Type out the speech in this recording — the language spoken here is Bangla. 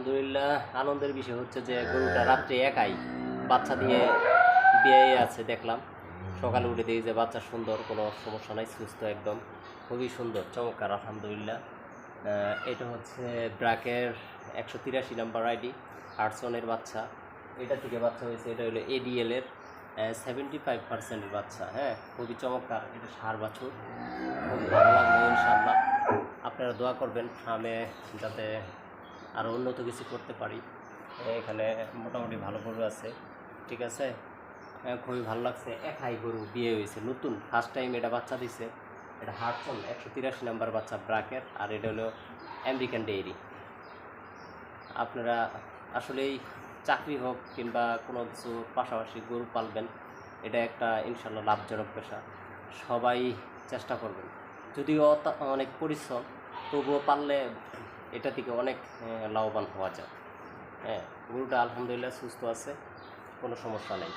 আলহামদুলিল্লাহ আনন্দের বিষয় হচ্ছে যে গরুটা রাত্রে একাই বাচ্চা দিয়ে বিয়ে আছে দেখলাম। সকালে উঠে দেখি যে বাচ্চা সুন্দর, কোনো সমস্যা নাই, সুস্থ একদম, খুবই সুন্দর চমৎকার আলহামদুলিল্লাহ। এটা হচ্ছে ব্রাকের 183 নাম্বার আইডি, আর্টসনের বাচ্চা। এটা থেকে বাচ্চা হয়েছে, এটা হলো এডিএল এর 75% বাচ্চা। হ্যাঁ, খুবই চমৎকার, এটা সার বাছুর, খুব ভালো লাগবে ইনশাআল্লাহ। আপনারা দোয়া করবেন ফার্মে যাতে আরও উন্নত কিছু করতে পারি। এখানে মোটামুটি ভালো গরু আছে, ঠিক আছে। খুবই ভালো লাগছে, একাই গরু বিয়ে হয়েছে, নতুন ফার্স্ট টাইম এটা বাচ্চা দিছে। এটা হার্টসন 183 নাম্বার বাচ্চা ব্রাকের, আর এটা হলো আমেরিকান ডেইরি। আপনারা আসলেই চাকরি হোক কিংবা কোনো কিছু পাশাপাশি গরু পালবেন, এটা একটা ইনশাল্লাহ লাভজনক পেশা, সবাই চেষ্টা করবেন। যদিও অনেক পরিশ্রম, তবুও পারলে এটা থেকে অনেক লাভবান হওয়া যায়। হ্যাঁ, গরুটা আলহামদুলিল্লাহ সুস্থ আছে, কোনো সমস্যা নেই।